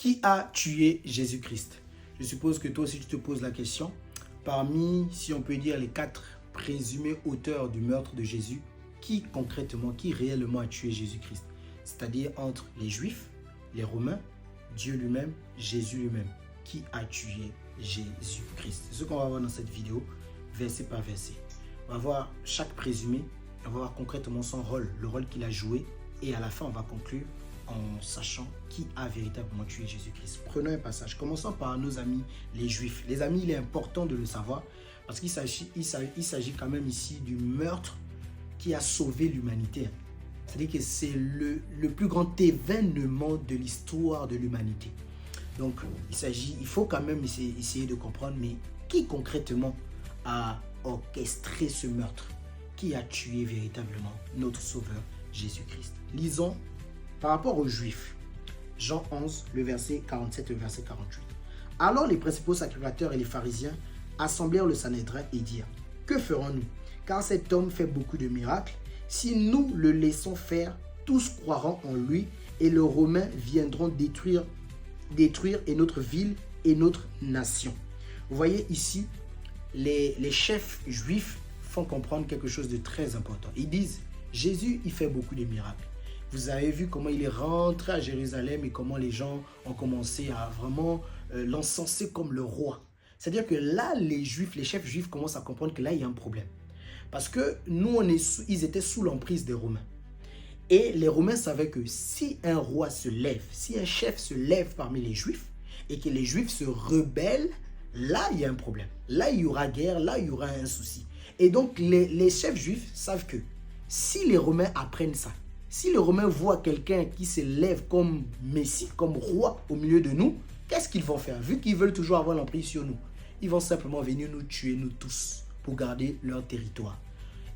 Qui a tué Jésus-Christ? Je suppose que toi aussi tu te poses la question. Parmi, si on peut dire, les 4 présumés auteurs du meurtre de Jésus, qui concrètement, qui réellement a tué Jésus-Christ? C'est-à-dire entre les Juifs, les Romains, Dieu lui-même, Jésus lui-même. Qui a tué Jésus-Christ? C'est ce qu'on va voir dans cette vidéo, verset par verset. On va voir chaque présumé, on va voir concrètement son rôle, le rôle qu'il a joué, et à la fin on va conclure en sachant qui a véritablement tué Jésus-Christ. Prenons un passage. Commençons par nos amis les Juifs. Les amis, il est important de le savoir parce qu'il s'agit quand même ici du meurtre qui a sauvé l'humanité. C'est-à-dire que c'est le plus grand événement de l'histoire de l'humanité. Donc, il faut quand même essayer de comprendre, mais qui concrètement a orchestré ce meurtre? Qui a tué véritablement notre Sauveur Jésus-Christ? Lisons par rapport aux Juifs, Jean 11, le verset 47 et le verset 48. Alors les principaux sacrificateurs et les pharisiens assemblèrent le Sanhédrin et dirent: que ferons-nous? Car cet homme fait beaucoup de miracles. Si nous le laissons faire, tous croiront en lui et les Romains viendront détruire et notre ville et notre nation. Vous voyez ici, les chefs juifs font comprendre quelque chose de très important. Ils disent: Jésus, il fait beaucoup de miracles. Vous avez vu comment il est rentré à Jérusalem et comment les gens ont commencé à vraiment l'encenser comme le roi. C'est-à-dire que là, les chefs juifs commencent à comprendre que là, il y a un problème. Parce que nous, ils étaient sous l'emprise des Romains. Et les Romains savaient que si un roi se lève, si un chef se lève parmi les Juifs et que les Juifs se rebellent, là, il y a un problème. Là, il y aura guerre, là, il y aura un souci. Et donc, les chefs juifs savent que si les Romains apprennent ça, si les Romains voient quelqu'un qui se lève comme Messie, comme roi au milieu de nous, qu'est-ce qu'ils vont faire? Vu qu'ils veulent toujours avoir l'emprise sur nous, ils vont simplement venir nous tuer, nous tous, pour garder leur territoire.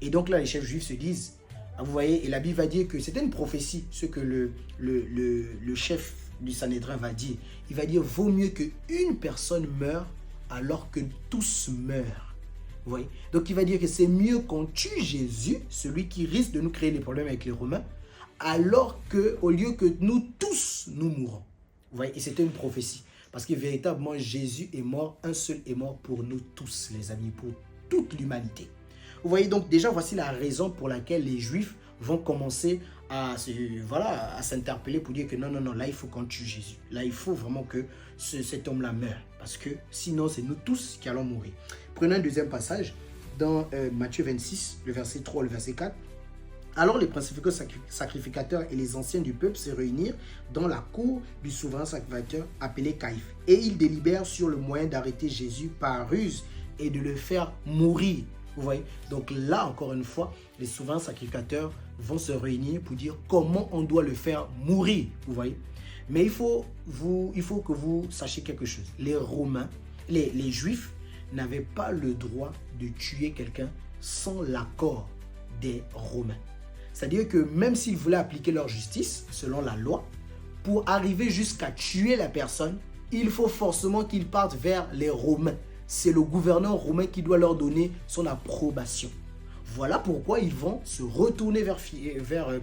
Et donc là, les chefs juifs se disent, vous voyez, et la Bible va dire que c'était une prophétie, ce que le chef du Sanhédrin va dire. Il va dire, vaut mieux qu'une personne meure alors que tous meurent. Vous voyez? Donc il va dire que c'est mieux qu'on tue Jésus, celui qui risque de nous créer des problèmes avec les Romains, alors qu'au lieu que nous tous, nous mourons. Vous voyez? Et c'était une prophétie. Parce que véritablement, Jésus est mort, un seul est mort pour nous tous, les amis, pour toute l'humanité. Vous voyez, donc déjà, voici la raison pour laquelle les Juifs vont commencer à s'interpeller pour dire que non, là, il faut qu'on tue Jésus. Là, il faut vraiment que cet homme-là meure. Parce que sinon, c'est nous tous qui allons mourir. Prenons un deuxième passage dans Matthieu 26, le verset 3, le verset 4. Alors les principaux sacrificateurs et les anciens du peuple se réunirent dans la cour du souverain sacrificateur appelé Caïphe. Et ils délibèrent sur le moyen d'arrêter Jésus par ruse et de le faire mourir. Vous voyez? Donc là, encore une fois, les souverains sacrificateurs vont se réunir pour dire comment on doit le faire mourir. Vous voyez? Mais il faut que vous sachiez quelque chose. Les Romains, les Juifs n'avaient pas le droit de tuer quelqu'un sans l'accord des Romains. C'est-à-dire que même s'ils voulaient appliquer leur justice, selon la loi, pour arriver jusqu'à tuer la personne, il faut forcément qu'ils partent vers les Romains. C'est le gouverneur romain qui doit leur donner son approbation. Voilà pourquoi ils vont se retourner vers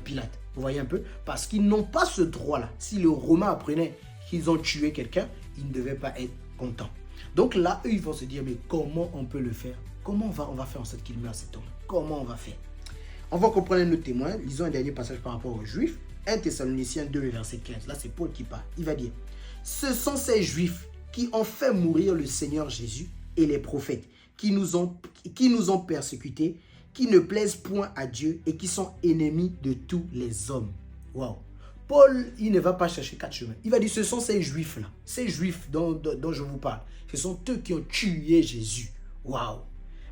Pilate. Vous voyez un peu? Parce qu'ils n'ont pas ce droit-là. Si les Romains apprenaient qu'ils ont tué quelqu'un, ils ne devaient pas être contents. Donc là, eux, ils vont se dire, mais comment on peut le faire? Comment on va faire en sorte qu'il meure cet homme? Comment on va faire? On va comprendre notre témoin. Lisons un dernier passage par rapport aux Juifs. 1 Thessaloniciens 2, le verset 15. Là, c'est Paul qui parle. Il va dire, ce sont ces Juifs qui ont fait mourir le Seigneur Jésus et les prophètes, qui nous ont persécutés, qui ne plaisent point à Dieu et qui sont ennemis de tous les hommes. Waouh! Paul, il ne va pas chercher 4 chemins. Il va dire, ce sont ces Juifs-là, ces Juifs dont je vous parle. Ce sont eux qui ont tué Jésus. Waouh!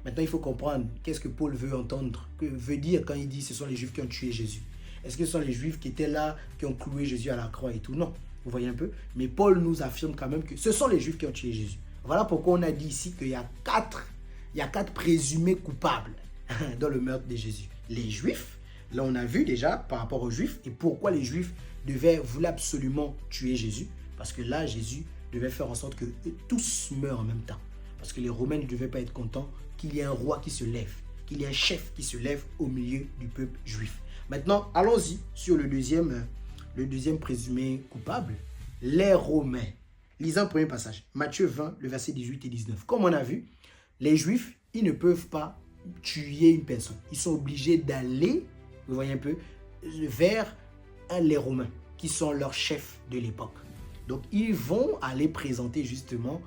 Maintenant, il faut comprendre qu'est-ce que Paul veut entendre, que veut dire quand il dit ce sont les Juifs qui ont tué Jésus. Est-ce que ce sont les Juifs qui étaient là, qui ont cloué Jésus à la croix et tout? Non, vous voyez un peu. Mais Paul nous affirme quand même que ce sont les Juifs qui ont tué Jésus. Voilà pourquoi on a dit ici qu'il y a quatre présumés coupables dans le meurtre de Jésus. Les Juifs, là on a vu déjà par rapport aux Juifs, et pourquoi les Juifs voulaient absolument tuer Jésus. Parce que là, Jésus devait faire en sorte que tous meurent en même temps. Parce que les Romains ne devaient pas être contents qu'il y ait un roi qui se lève, qu'il y ait un chef qui se lève au milieu du peuple juif. Maintenant, allons-y sur le deuxième présumé coupable, les Romains. Lisons le premier passage. Matthieu 20, le verset 18 et 19. Comme on a vu, les Juifs, ils ne peuvent pas tuer une personne. Ils sont obligés d'aller, vous voyez un peu, vers les Romains, qui sont leurs chefs de l'époque. Donc, ils vont aller présenter justement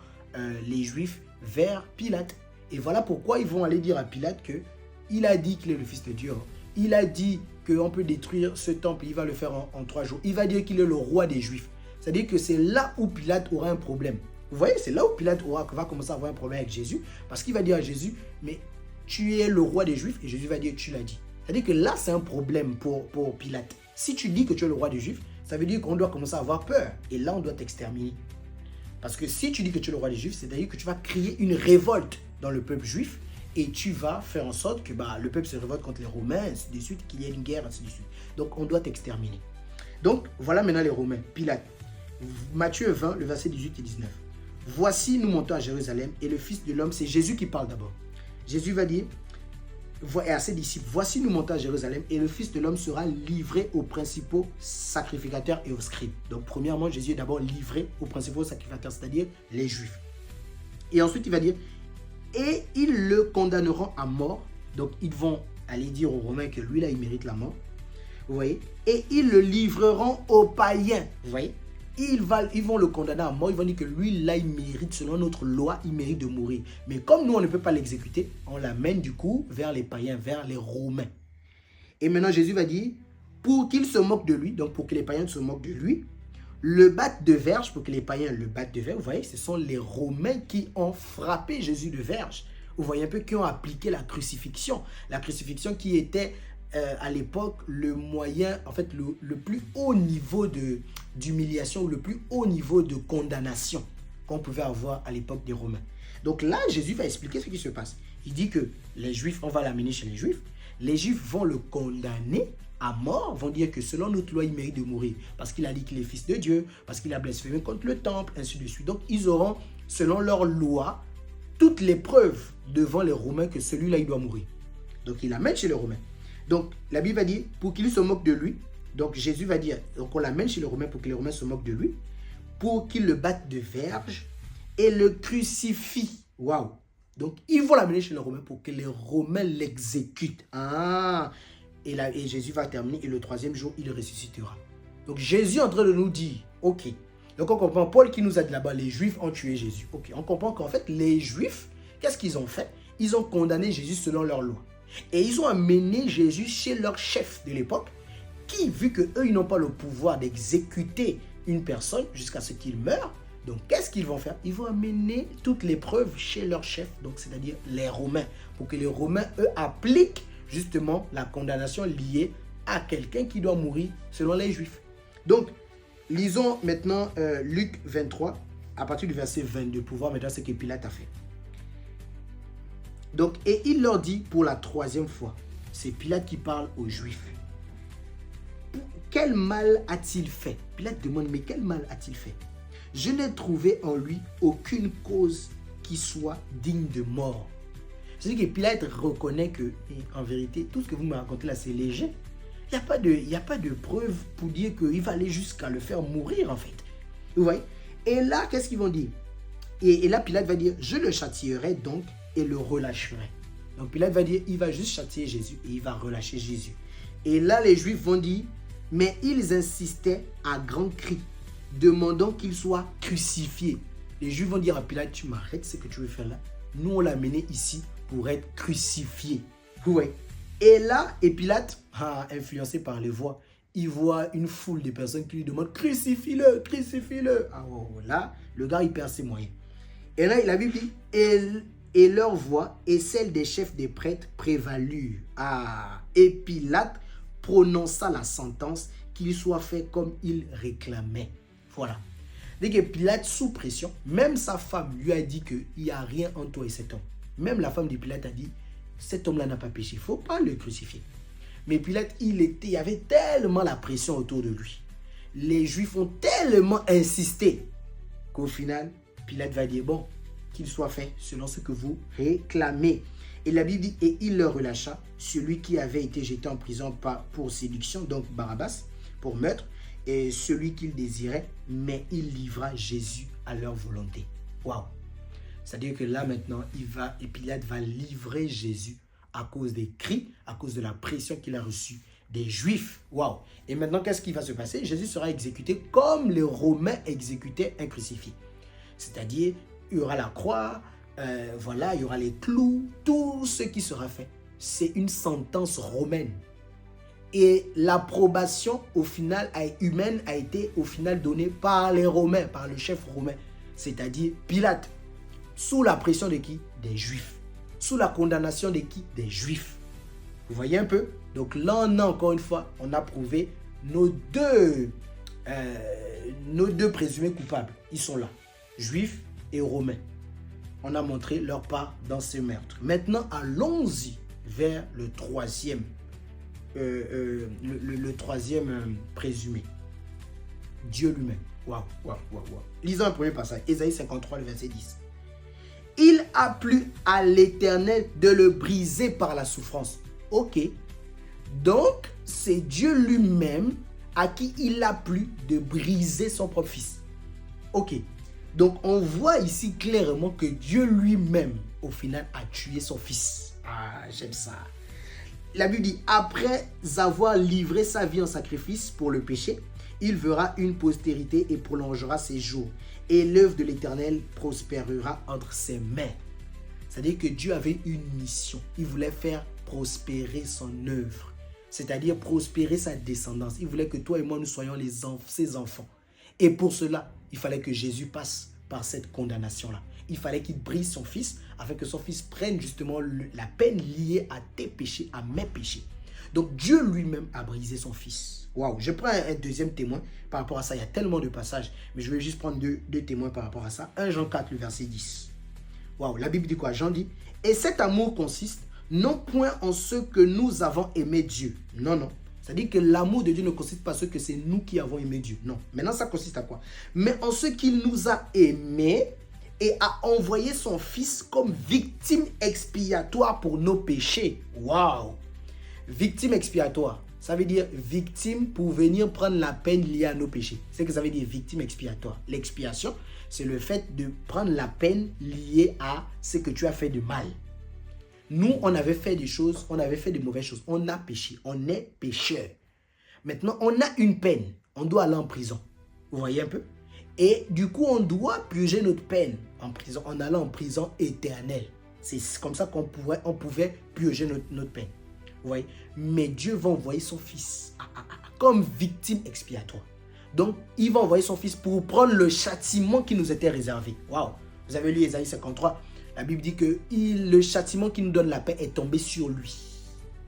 les Juifs vers Pilate. Et voilà pourquoi ils vont aller dire à Pilate qu'il a dit qu'il est le Fils de Dieu. Il a dit qu'on peut détruire ce temple, il va le faire en 3 jours. Il va dire qu'il est le roi des Juifs. C'est-à-dire que c'est là où Pilate aura un problème. Vous voyez, c'est là où Pilate va commencer à avoir un problème avec Jésus. Parce qu'il va dire à Jésus, mais tu es le roi des Juifs. Et Jésus va dire, tu l'as dit. C'est-à-dire que là, c'est un problème pour Pilate. Si tu dis que tu es le roi des Juifs, ça veut dire qu'on doit commencer à avoir peur. Et là, on doit t'exterminer. Parce que si tu dis que tu es le roi des Juifs, c'est-à-dire que tu vas créer une révolte dans le peuple juif. Et tu vas faire en sorte que le peuple se révolte contre les Romains, ainsi de suite, qu'il y ait une guerre, ainsi de suite. Donc, on doit t'exterminer. Donc, voilà maintenant les Romains. Pilate. Matthieu 20, le verset 18 et 19. Voici, nous montons à Jérusalem, et le Fils de l'homme, c'est Jésus qui parle d'abord. Jésus va dire, et à ses disciples, voici, nous montons à Jérusalem, et le Fils de l'homme sera livré aux principaux sacrificateurs et aux scribes. Donc, premièrement, Jésus est d'abord livré aux principaux sacrificateurs, c'est-à-dire les Juifs. Et ensuite, il va dire, et ils le condamneront à mort. Donc, ils vont aller dire aux Romains que lui, là, il mérite la mort. Vous voyez? Et ils le livreront aux païens. Vous voyez? Ils vont le condamner à mort. Ils vont dire que lui, là, il mérite, selon notre loi, il mérite de mourir. Mais comme nous, on ne peut pas l'exécuter, on l'amène du coup vers les païens, vers les Romains. Et maintenant, Jésus va dire, pour qu'ils se moquent de lui, donc pour que les païens se moquent de lui, le battent de verge, pour que les païens le battent de verge. Vous voyez, ce sont les Romains qui ont frappé Jésus de verge. Vous voyez un peu, qui ont appliqué la crucifixion. La crucifixion qui était à l'époque le moyen, en fait, le plus haut niveau d'humiliation, ou le plus haut niveau de condamnation qu'on pouvait avoir à l'époque des Romains. Donc là, Jésus va expliquer ce qui se passe. Il dit que les Juifs, on va l'amener chez les Juifs. Les Juifs vont le condamner à mort, vont dire que selon notre loi, il mérite de mourir. Parce qu'il a dit qu'il est fils de Dieu, parce qu'il a blasphémé contre le temple, ainsi de suite. Donc, ils auront, selon leur loi, toutes les preuves devant les Romains que celui-là, il doit mourir. Donc, il l'amène chez les Romains. Donc, la Bible va dire, pour qu'ils se moquent de lui, donc Jésus va dire, donc on l'amène chez les Romains pour que les Romains se moquent de lui, pour qu'ils le battent de verge et le crucifient. Waouh! Donc, ils vont l'amener chez les Romains pour que les Romains l'exécutent. Et Jésus va terminer, et le 3e jour, il ressuscitera. Donc, Jésus est en train de nous dire, ok. Donc, on comprend, Paul qui nous a dit là-bas, les Juifs ont tué Jésus. Ok, on comprend qu'en fait, les Juifs, qu'est-ce qu'ils ont fait? Ils ont condamné Jésus selon leur loi. Et ils ont amené Jésus chez leur chef de l'époque, qui, vu qu'eux, ils n'ont pas le pouvoir d'exécuter une personne jusqu'à ce qu'il meure, donc qu'est-ce qu'ils vont faire? Ils vont amener toutes les preuves chez leur chef, donc c'est-à-dire les Romains, pour que les Romains, eux, appliquent justement la condamnation liée à quelqu'un qui doit mourir selon les Juifs. Donc, lisons maintenant Luc 23, à partir du verset 22, pour voir maintenant ce que Pilate a fait. Donc, et il leur dit pour la 3e fois, c'est Pilate qui parle aux Juifs. Quel mal a-t-il fait? Pilate demande, mais quel mal a-t-il fait? Je n'ai trouvé en lui aucune cause qui soit digne de mort. C'est-à-dire que Pilate reconnaît que, en vérité, tout ce que vous me racontez là, c'est léger. Il n'y a pas de preuve pour dire qu'il va aller jusqu'à le faire mourir, en fait. Vous voyez? Et là, qu'est-ce qu'ils vont dire? Et là, Pilate va dire, je le châtierai donc et le relâcherai. Donc Pilate va dire, il va juste châtier Jésus et il va relâcher Jésus. Et là, les Juifs vont dire, mais ils insistaient à grands cris, demandant qu'il soit crucifié. Les Juifs vont dire à Pilate, tu m'arrêtes ce que tu veux faire là? Nous, on l'a mené ici pour être crucifié. Vous voyez? Et là, et Pilate, influencé par les voix, il voit une foule de personnes qui lui demandent, crucifie-le, crucifie-le. Là, le gars, il perd ses moyens. Et là, la Bible dit, et leur voix et celle des chefs des prêtres prévalurent. Et Pilate prononça la sentence qu'il soit fait comme il réclamait. Voilà. Dès que Pilate, sous pression, même sa femme lui a dit qu'il n'y a rien en toi et cet homme. Même la femme de Pilate a dit, cet homme-là n'a pas péché, il ne faut pas le crucifier. Mais Pilate, il y avait tellement la pression autour de lui. Les Juifs ont tellement insisté qu'au final, Pilate va dire, bon, qu'il soit fait selon ce que vous réclamez. Et la Bible dit, et il le relâcha, celui qui avait été jeté en prison pour séduction, donc Barabbas, pour meurtre, et celui qu'il désirait, mais il livra Jésus à leur volonté. Waouh! C'est-à-dire que là maintenant, Pilate va livrer Jésus à cause des cris, à cause de la pression qu'il a reçue des Juifs. Waouh! Et maintenant, qu'est-ce qui va se passer? Jésus sera exécuté comme les Romains exécutaient un crucifié. C'est-à-dire, il y aura la croix, voilà, il y aura les clous, tout ce qui sera fait. C'est une sentence romaine. Et l'approbation au final humaine a été au final donnée par les Romains, par le chef romain, c'est-à-dire Pilate. Sous la pression de qui? Des Juifs. Sous la condamnation de qui? Des Juifs. Vous voyez un peu? Donc là, encore une fois, on a prouvé nos deux présumés coupables. Ils sont là, Juifs et Romains. On a montré leur part dans ces meurtres. Maintenant, allons-y vers le troisième. Le troisième présumé. Dieu lui-même. Waouh. Lisons un premier passage. Ésaïe 53, le verset 10. Il a plu à l'Éternel de le briser par la souffrance. Ok. Donc, c'est Dieu lui-même à qui il a plu de briser son propre fils. Ok. Donc, on voit ici clairement que Dieu lui-même, au final, a tué son fils. Ah, j'aime ça. La Bible dit, après avoir livré sa vie en sacrifice pour le péché, il verra une postérité et prolongera ses jours. Et l'œuvre de l'Éternel prospérera entre ses mains. C'est-à-dire que Dieu avait une mission. Il voulait faire prospérer son œuvre. C'est-à-dire prospérer sa descendance. Il voulait que toi et moi, nous soyons ses enfants. Et pour cela, il fallait que Jésus passe par cette condamnation-là. Il fallait qu'il brise son fils afin que son fils prenne justement la peine liée à tes péchés, à mes péchés. Donc Dieu lui-même a brisé son fils. Waouh, je prends un deuxième témoin par rapport à ça. Il y a tellement de passages, mais je vais juste prendre deux témoins par rapport à ça. 1 Jean 4, le verset 10. Waouh, la Bible dit quoi? Jean dit, et cet amour consiste non point en ce que nous avons aimé Dieu. Non. C'est-à-dire que l'amour de Dieu ne consiste pas en ce que c'est nous qui avons aimé Dieu. Non. Maintenant, ça consiste à quoi? Mais en ce qu'il nous a aimés et a envoyé son fils comme victime expiatoire pour nos péchés. Waouh! Victime expiatoire. Ça veut dire victime pour venir prendre la peine liée à nos péchés. C'est ce que ça veut dire victime expiatoire. L'expiation, c'est le fait de prendre la peine liée à ce que tu as fait de mal. Nous, on avait fait des choses, on avait fait de mauvaises choses. On a péché, on est pécheur. Maintenant, on a une peine. On doit aller en prison. Vous voyez un peu? Et du coup, on doit purger notre peine en prison, en allant en prison éternelle. C'est comme ça qu'on pouvait purger notre peine. Vous voyez? Mais Dieu va envoyer son fils comme victime expiatoire. Donc, il va envoyer son fils pour prendre le châtiment qui nous était réservé. Waouh! Vous avez lu Ésaïe 53. La Bible dit que le châtiment qui nous donne la paix est tombé sur lui.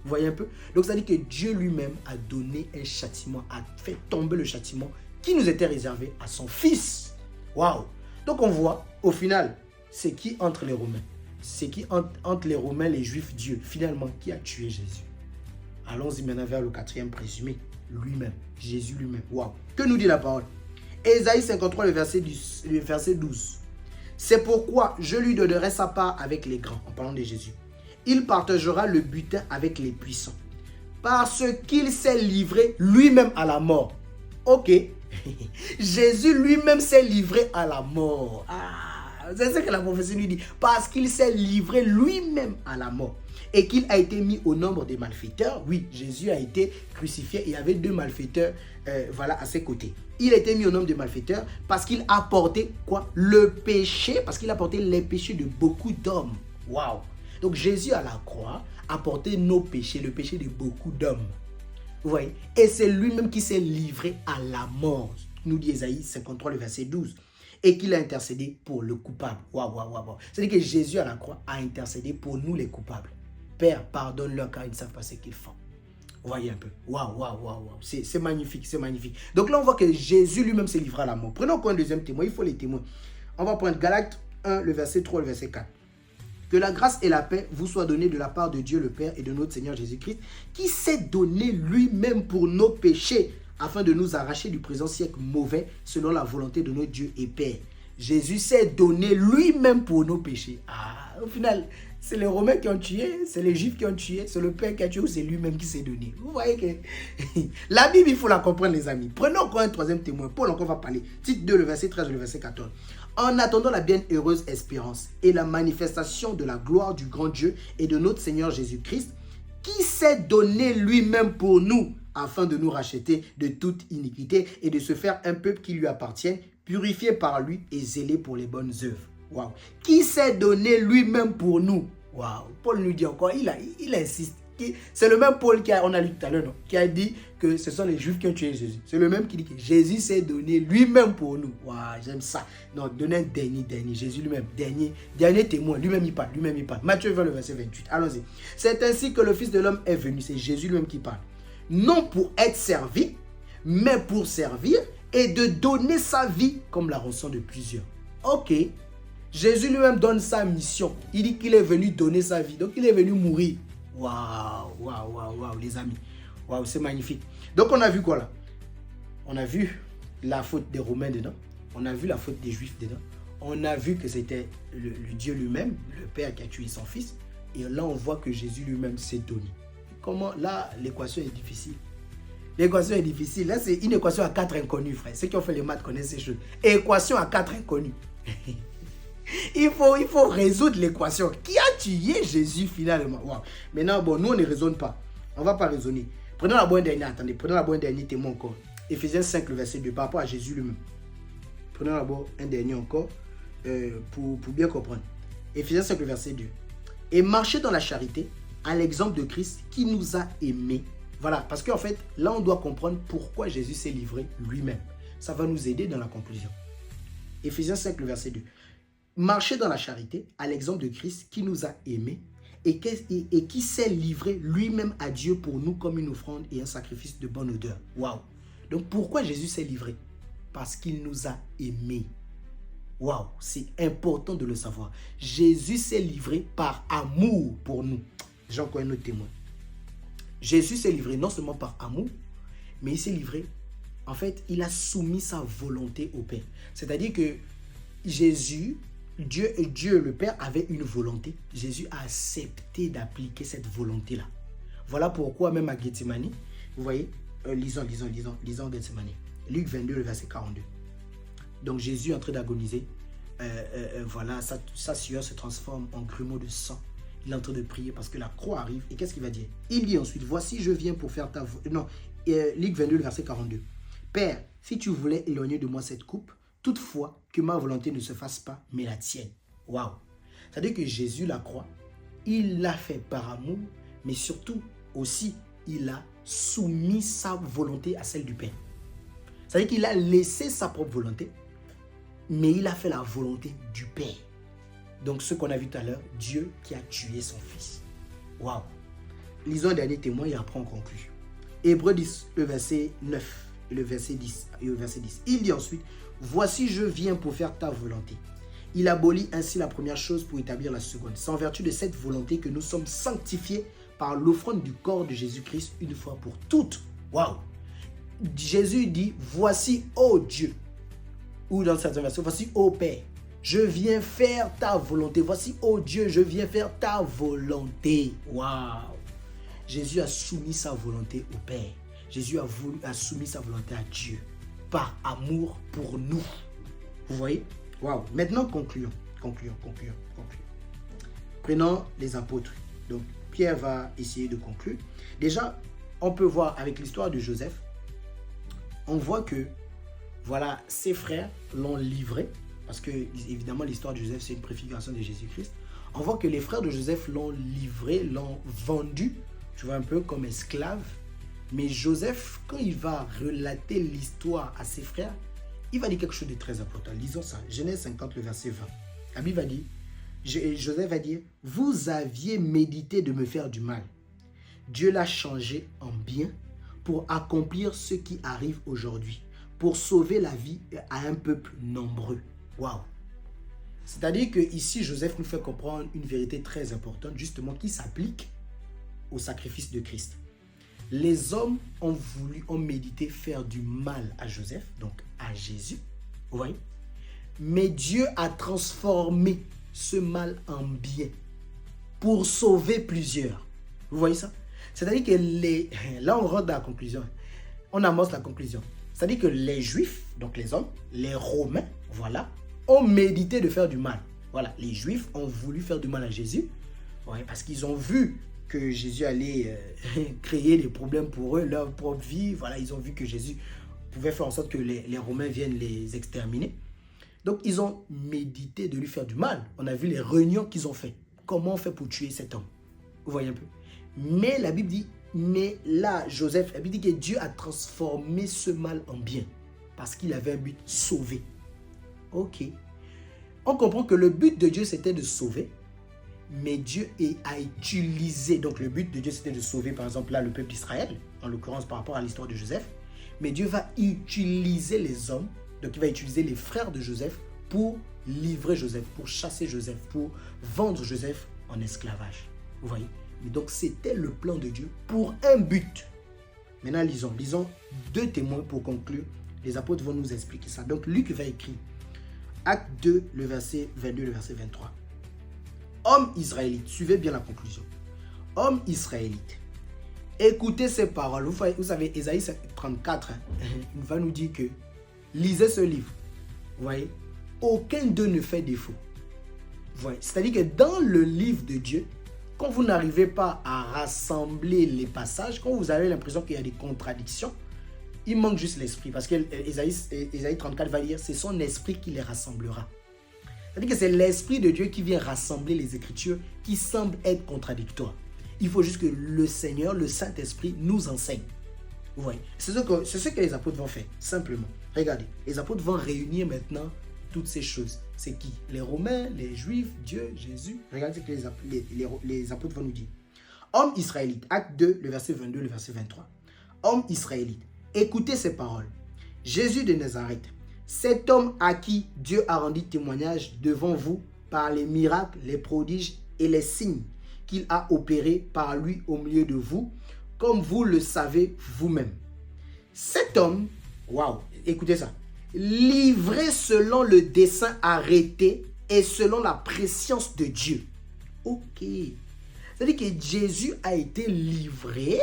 Vous voyez un peu? Donc, ça dit que Dieu lui-même a donné un châtiment, a fait tomber le châtiment qui nous était réservé à son fils. Waouh! Donc, on voit, au final, c'est qui entre les Romains? C'est qui entre les Romains, les Juifs, Dieu, finalement, qui a tué Jésus? Allons-y maintenant vers le quatrième présumé, lui-même, Jésus lui-même. Waouh! Que nous dit la parole? Ésaïe 53, le verset 12. C'est pourquoi je lui donnerai sa part avec les grands, en parlant de Jésus. Il partagera le butin avec les puissants, parce qu'il s'est livré lui-même à la mort. Ok, Jésus lui-même s'est livré à la mort. C'est ce que la prophétie lui dit. Parce qu'il s'est livré lui-même à la mort. Et qu'il a été mis au nombre des malfaiteurs. Oui, Jésus a été crucifié. Il y avait deux malfaiteurs à ses côtés. Il a été mis au nombre des malfaiteurs parce qu'il a porté quoi? Le péché. Parce qu'il a porté les péchés de beaucoup d'hommes. Waouh! Donc Jésus à la croix a porté nos péchés, le péché de beaucoup d'hommes. Vous voyez? Et c'est lui-même qui s'est livré à la mort. Nous dit Ésaïe 53, le verset 12. Et qu'il a intercédé pour le coupable. Waouh. C'est-à-dire que Jésus à la croix a intercédé pour nous les coupables. Père, pardonne-leur car ils ne savent pas ce qu'ils font. Vous voyez un peu. Waouh. C'est magnifique, c'est magnifique. Donc là, on voit que Jésus lui-même s'est livré à la mort. Prenons encore un deuxième témoin. Il faut les témoins. On va prendre Galates 1, le verset 3, le verset 4. Que la grâce et la paix vous soient données de la part de Dieu le Père et de notre Seigneur Jésus-Christ, qui s'est donné lui-même pour nos péchés, afin de nous arracher du présent siècle mauvais, selon la volonté de notre Dieu et Père. Jésus s'est donné lui-même pour nos péchés. Au final, C'est les Romains qui ont tué, c'est les Juifs qui ont tué, c'est le Père qui a tué ou c'est lui-même qui s'est donné. Vous voyez que la Bible, il faut la comprendre, les amis. Prenons encore un troisième témoin. Paul encore va parler. Tite 2, le verset 13 et le verset 14. En attendant la bienheureuse espérance et la manifestation de la gloire du grand Dieu et de notre Seigneur Jésus-Christ, qui s'est donné lui-même pour nous, afin de nous racheter de toute iniquité et de se faire un peuple qui lui appartienne, purifié par lui et zélé pour les bonnes œuvres. Wow. Qui s'est donné lui-même pour nous. Wow. Paul nous dit encore, il insiste. C'est le même Paul on a lu tout à l'heure, qui a dit que ce sont les Juifs qui ont tué Jésus. C'est le même qui dit que Jésus s'est donné lui-même pour nous. Wow, j'aime ça. Donc, donnez un dernier, Jésus lui-même, dernier témoin. Lui-même il parle, Matthieu 20, le verset 28. Allons-y. C'est ainsi que le Fils de l'homme est venu. C'est Jésus lui-même qui parle. Non pour être servi, mais pour servir et de donner sa vie comme la rançon de plusieurs. Ok. Jésus lui-même donne sa mission. Il dit qu'il est venu donner sa vie. Donc, il est venu mourir. Waouh, les amis. Waouh, c'est magnifique. Donc, on a vu quoi là? On a vu la faute des Romains dedans. On a vu la faute des Juifs dedans. On a vu que c'était le Dieu lui-même, le Père qui a tué son Fils. Et là, on voit que Jésus lui-même s'est donné. Comment? Là, l'équation est difficile. L'équation est difficile. Là, c'est une équation à 4 inconnus, frère. Ceux qui ont fait les maths connaissent ces choses. Équation à 4 inconnus. Il faut résoudre l'équation. Qui a tué Jésus finalement? Wow. Maintenant, bon, nous, on ne raisonne pas. On ne va pas raisonner. Prenons la bonne dernière, attendez. Prenons la bonne dernier témoin encore. Éphésiens 5, le verset 2, par rapport à Jésus lui-même. Prenons d'abord un dernier encore pour bien comprendre. Éphésiens 5, le verset 2. Et marchez dans la charité, à l'exemple de Christ qui nous a aimés. Voilà, parce qu'en fait, là, on doit comprendre pourquoi Jésus s'est livré lui-même. Ça va nous aider dans la conclusion. Éphésiens 5, le verset 2. Marchez dans la charité, à l'exemple de Christ qui nous a aimés et qui s'est livré lui-même à Dieu pour nous comme une offrande et un sacrifice de bonne odeur. Waouh! Donc pourquoi Jésus s'est livré? Parce qu'il nous a aimés. Waouh! C'est important de le savoir. Jésus s'est livré par amour pour nous. J'ai encore un autre témoin. Jésus s'est livré non seulement par amour, mais il s'est livré, en fait, il a soumis sa volonté au Père. C'est-à-dire que Jésus, Dieu le Père avait une volonté. Jésus a accepté d'appliquer cette volonté-là. Voilà pourquoi même à Gethsemane, vous voyez, lisons Gethsemane. Luc 22, le verset 42. Donc Jésus est en train d'agoniser. Voilà, sa sueur se transforme en grumeaux de sang. Il est en train de prier parce que la croix arrive. Et qu'est-ce qu'il va dire? Il dit ensuite, voici je viens pour faire ta volonté. Non, Luc 22, le verset 42. Père, si tu voulais éloigner de moi cette coupe, toutefois, que ma volonté ne se fasse pas, mais la tienne. Waouh! C'est-à-dire que Jésus, la croix, il l'a fait par amour, mais surtout aussi, il a soumis sa volonté à celle du Père. C'est-à-dire qu'il a laissé sa propre volonté, mais il a fait la volonté du Père. Donc, ce qu'on a vu tout à l'heure, Dieu qui a tué son Fils. Waouh! Lisons un dernier témoin et après on conclut. Hébreux 10, le verset 9 et le verset 10. Il dit ensuite, voici je viens pour faire ta volonté. Il abolit ainsi la première chose pour établir la seconde. C'est en vertu de cette volonté que nous sommes sanctifiés par l'offrande du corps de Jésus-Christ une fois pour toutes. Waouh! Jésus dit, voici, ô Dieu, ou dans cette version, voici, ô Père, je viens faire ta volonté. Voici, ô Dieu, je viens faire ta volonté. Waouh! Jésus a soumis sa volonté au Père. Jésus a soumis sa volonté à Dieu par amour pour nous. Vous voyez? Waouh! Maintenant, concluons. Prenons les apôtres. Donc, Pierre va essayer de conclure. Déjà, on peut voir avec l'histoire de Joseph, on voit que, voilà, ses frères l'ont livré, parce que, évidemment, l'histoire de Joseph, c'est une préfiguration de Jésus-Christ. On voit que les frères de Joseph l'ont livré, l'ont vendu, tu vois, un peu comme esclave. Mais Joseph, quand il va relater l'histoire à ses frères, il va dire quelque chose de très important. Lisons ça. Genèse 50, le verset 20. La Bible va dire, Joseph va dire, vous aviez médité de me faire du mal. Dieu l'a changé en bien pour accomplir ce qui arrive aujourd'hui, pour sauver la vie à un peuple nombreux. Waouh! C'est-à-dire que ici, Joseph nous fait comprendre une vérité très importante, justement, qui s'applique au sacrifice de Christ. Les hommes ont médité faire du mal à Joseph, donc à Jésus, vous voyez. Mais Dieu a transformé ce mal en bien. pour sauver plusieurs. Vous voyez ça? C'est-à-dire que là, on rentre dans la conclusion. On amorce la conclusion. C'est-à-dire que les Juifs, donc les hommes, les Romains, voilà, ont médité de faire du mal. Voilà, les Juifs ont voulu faire du mal à Jésus, ouais, parce qu'ils ont vu que Jésus allait créer des problèmes pour eux, leur propre vie. Voilà, ils ont vu que Jésus pouvait faire en sorte que les Romains viennent les exterminer. Donc, ils ont médité de lui faire du mal. On a vu les réunions qu'ils ont fait. Comment on fait pour tuer cet homme? Vous voyez un peu? Mais la Bible dit, mais là, Joseph, la Bible dit que Dieu a transformé ce mal en bien. Parce qu'il avait un but, sauver. Ok. On comprend que le but de Dieu, c'était de sauver. Mais Dieu a utilisé, donc le but de Dieu, c'était de sauver, par exemple, là, le peuple d'Israël, en l'occurrence par rapport à l'histoire de Joseph. Mais Dieu va utiliser les hommes, donc il va utiliser les frères de Joseph pour livrer Joseph, pour chasser Joseph, pour vendre Joseph en esclavage. Vous voyez? Mais donc c'était le plan de Dieu pour un but. Maintenant lisons 2 témoins pour conclure. Les apôtres vont nous expliquer ça. Donc Luc va écrire, Acte 2, le verset 22, le verset 23. Homme israélite, suivez bien la conclusion. Homme israélite, écoutez ces paroles. Vous savez, Ésaïe 34, il va nous dire que lisez ce livre. Vous voyez, aucun d'eux ne fait défaut. Vous voyez, c'est-à-dire que dans le livre de Dieu, quand vous n'arrivez pas à rassembler les passages, quand vous avez l'impression qu'il y a des contradictions, il manque juste l'esprit. Parce que Ésaïe 34 va dire, c'est son esprit qui les rassemblera. C'est-à-dire que c'est l'esprit de Dieu qui vient rassembler les Écritures qui semblent être contradictoires. Il faut juste que le Seigneur, le Saint-Esprit, nous enseigne. Vous voyez, c'est ce que les apôtres vont faire, simplement. Regardez, les apôtres vont réunir maintenant toutes ces choses. C'est qui? Les Romains, les Juifs, Dieu, Jésus. Regardez ce que les apôtres vont nous dire. Homme israélite, acte 2, le verset 22, le verset 23. Homme israélite, écoutez ces paroles. Jésus de Nazareth, cet homme à qui Dieu a rendu témoignage devant vous par les miracles, les prodiges et les signes qu'il a opérés par lui au milieu de vous, comme vous le savez vous-même. Cet homme, waouh, écoutez ça, livré selon le dessein arrêté et selon la prescience de Dieu. Ok. C'est-à-dire que Jésus a été livré,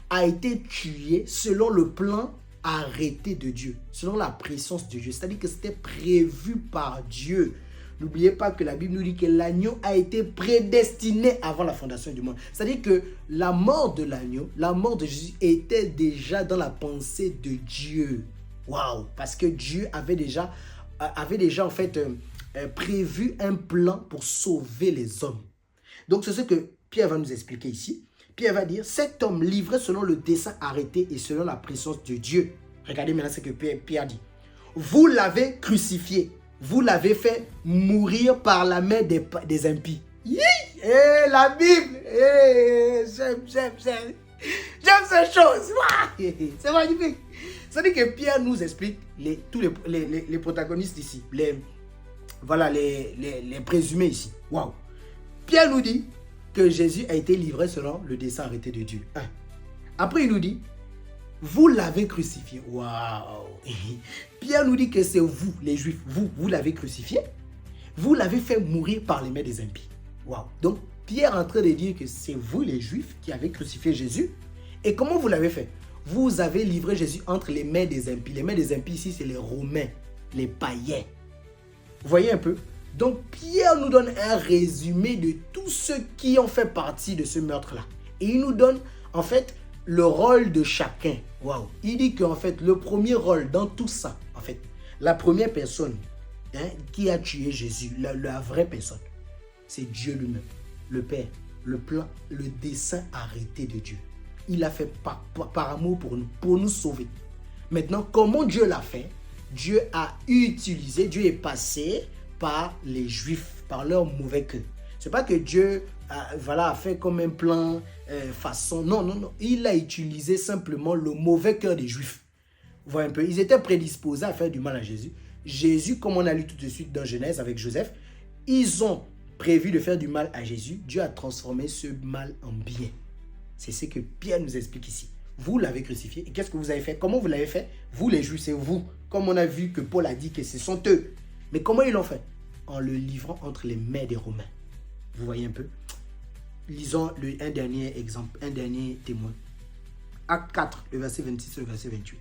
a été tué selon le plan arrêté de Dieu, selon la prescience de Dieu. C'est-à-dire que c'était prévu par Dieu. N'oubliez pas que la Bible nous dit que l'agneau a été prédestiné avant la fondation du monde. C'est-à-dire que la mort de l'agneau, la mort de Jésus était déjà dans la pensée de Dieu. Waouh! Parce que Dieu avait déjà en fait prévu un plan pour sauver les hommes. Donc c'est ce que Pierre va nous expliquer ici. Pierre va dire, cet homme livré selon le dessein arrêté et selon la présence de Dieu. Regardez maintenant ce que Pierre dit. Vous l'avez crucifié. Vous l'avez fait mourir par la main des impies. La Bible. J'aime ces choses. C'est magnifique. C'est-à-dire que Pierre nous explique tous les protagonistes ici. Les présumés ici. Waouh. Pierre nous dit que Jésus a été livré selon le dessein arrêté de Dieu. Après, il nous dit, vous l'avez crucifié. Waouh. Pierre nous dit que c'est vous, les Juifs, vous l'avez crucifié. Vous l'avez fait mourir par les mains des impies. Waouh. Donc, Pierre est en train de dire que c'est vous, les Juifs, qui avez crucifié Jésus. Et comment vous l'avez fait? Vous avez livré Jésus entre les mains des impies. Les mains des impies ici, c'est les Romains, les païens. Vous voyez un peu? Donc, Pierre nous donne un résumé de tous ceux qui ont fait partie de ce meurtre-là. Et il nous donne, en fait, le rôle de chacun. Waouh! Il dit qu'en fait, le premier rôle dans tout ça, en fait, la première personne qui a tué Jésus, la vraie personne, c'est Dieu lui-même, le Père, le plan, le dessein arrêté de Dieu. Il l'a fait par amour pour nous sauver. Maintenant, comment Dieu l'a fait? Dieu a utilisé, Dieu est passé par les Juifs, par leur mauvais cœur. C'est pas que Dieu a fait comme un plan façon. Non. Il a utilisé simplement le mauvais cœur des Juifs. Vous voyez un peu, ils étaient prédisposés à faire du mal à Jésus. Jésus, comme on a lu tout de suite dans Genèse avec Joseph, ils ont prévu de faire du mal à Jésus. Dieu a transformé ce mal en bien. C'est ce que Pierre nous explique ici. Vous l'avez crucifié. Et qu'est-ce que vous avez fait? Comment vous l'avez fait? Vous les Juifs, c'est vous. Comme on a vu que Paul a dit que ce sont eux. Mais comment ils l'ont fait? En le livrant entre les mains des Romains. Vous voyez un peu? Lisons un dernier exemple, un dernier témoin. Acte 4, le verset 26 et le verset 28.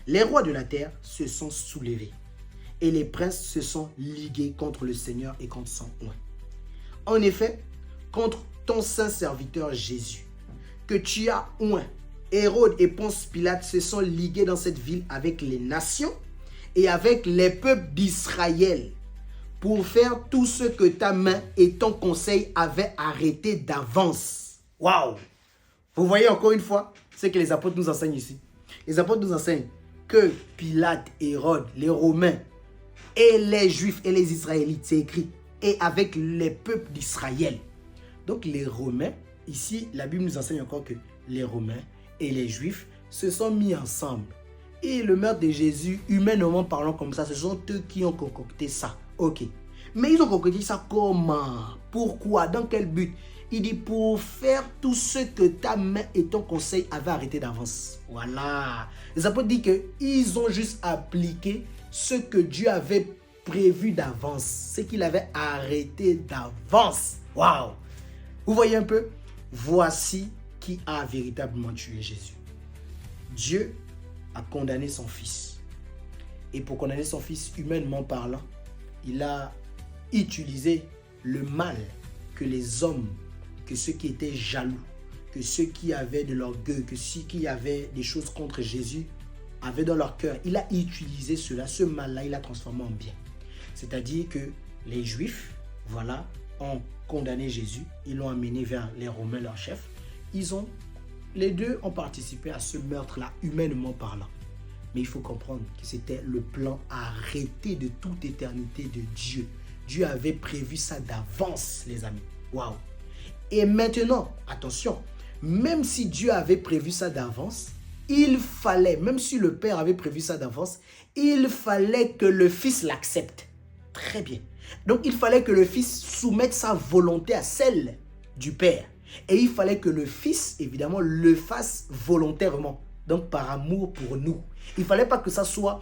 Les rois de la terre se sont soulevés et les princes se sont ligués contre le Seigneur et contre son oint. En effet, contre ton saint serviteur Jésus, que tu as oint, Hérode et Ponce Pilate se sont ligués dans cette ville avec les nations et avec les peuples d'Israël pour faire tout ce que ta main et ton conseil avaient arrêté d'avance. Waouh! Vous voyez encore une fois ce que les apôtres nous enseignent ici. Les apôtres nous enseignent que Pilate, Hérode, les Romains et les Juifs et les Israélites, c'est écrit, et avec les peuples d'Israël. Donc les Romains, ici la Bible nous enseigne encore que les Romains et les Juifs se sont mis ensemble. Et le meurtre de Jésus, humainement parlant comme ça, ce sont eux qui ont concocté ça. Ok. Mais ils ont concocté ça comment? Pourquoi? Dans quel but? Il dit pour faire tout ce que ta main et ton conseil avaient arrêté d'avance. Voilà. Les apôtres disent qu'ils ont juste appliqué ce que Dieu avait prévu d'avance. Ce qu'il avait arrêté d'avance. Waouh. Vous voyez un peu? Voici qui a véritablement tué Jésus. Dieu a condamné son fils. Et pour condamner son fils, humainement parlant, il a utilisé le mal que les hommes, que ceux qui étaient jaloux, que ceux qui avaient de l'orgueil, que ceux qui avaient des choses contre Jésus avaient dans leur cœur. Il a utilisé cela, ce mal-là, il l'a transformé en bien. C'est-à-dire que les Juifs, voilà, ont condamné Jésus, ils l'ont amené vers les Romains, leurs chefs. Les deux ont participé à ce meurtre-là, humainement parlant. Mais il faut comprendre que c'était le plan arrêté de toute éternité de Dieu. Dieu avait prévu ça d'avance, les amis. Waouh! Et maintenant, attention, même si Dieu avait prévu ça d'avance, il fallait, même si le Père avait prévu ça d'avance, il fallait que le Fils l'accepte. Très bien. Donc, il fallait que le Fils soumette sa volonté à celle du Père. Et il fallait que le Fils, évidemment, le fasse volontairement. Donc, par amour pour nous. Il ne fallait pas que ça soit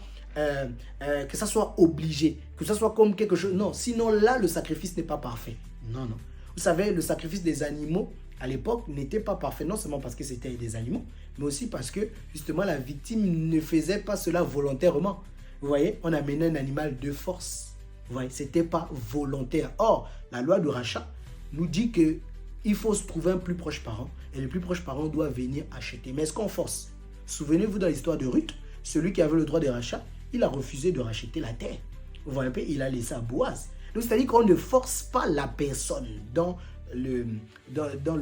obligé, que ça soit comme quelque chose. Non, sinon là, le sacrifice n'est pas parfait. Non, non. Vous savez, le sacrifice des animaux, à l'époque, n'était pas parfait. Non seulement parce que c'était des animaux, mais aussi parce que, justement, la victime ne faisait pas cela volontairement. Vous voyez, on amenait un animal de force. Vous voyez, ce n'était pas volontaire. Or, la loi du rachat nous dit que il faut se trouver un plus proche parent et le plus proche parent doit venir acheter. Mais est-ce qu'on force? Souvenez-vous dans l'histoire de Ruth, celui qui avait le droit de rachat, il a refusé de racheter la terre. Vous voyez un peu, il a laissé à Boaz. Donc c'est-à-dire qu'on ne force pas la personne dans le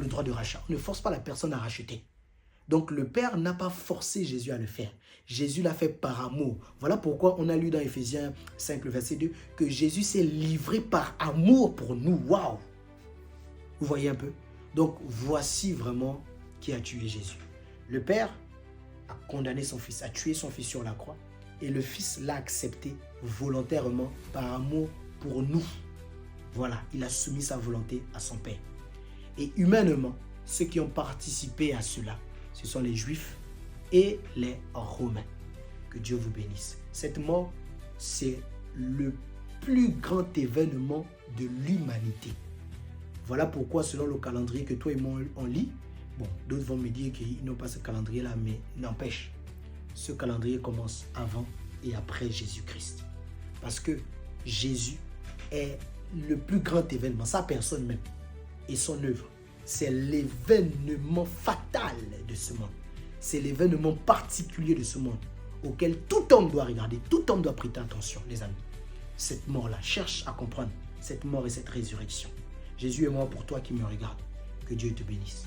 droit de rachat. On ne force pas la personne à racheter. Donc le Père n'a pas forcé Jésus à le faire. Jésus l'a fait par amour. Voilà pourquoi on a lu dans Éphésiens 5, le verset 2, que Jésus s'est livré par amour pour nous. Waouh! Vous voyez un peu? Donc, voici vraiment qui a tué Jésus. Le Père a condamné son Fils, a tué son Fils sur la croix. Et le Fils l'a accepté volontairement par amour pour nous. Voilà, il a soumis sa volonté à son Père. Et humainement, ceux qui ont participé à cela, ce sont les Juifs et les Romains. Que Dieu vous bénisse. Cette mort, c'est le plus grand événement de l'humanité. Voilà pourquoi, selon le calendrier que toi et moi on lit, bon, d'autres vont me dire qu'ils n'ont pas ce calendrier-là, mais n'empêche, ce calendrier commence avant et après Jésus-Christ. Parce que Jésus est le plus grand événement, sa personne même, et son œuvre. C'est l'événement fatal de ce monde. C'est l'événement particulier de ce monde auquel tout homme doit regarder, tout homme doit prêter attention, les amis. Cette mort-là, cherche à comprendre cette mort et cette résurrection. Jésus est mort pour toi qui me regarde. Que Dieu te bénisse.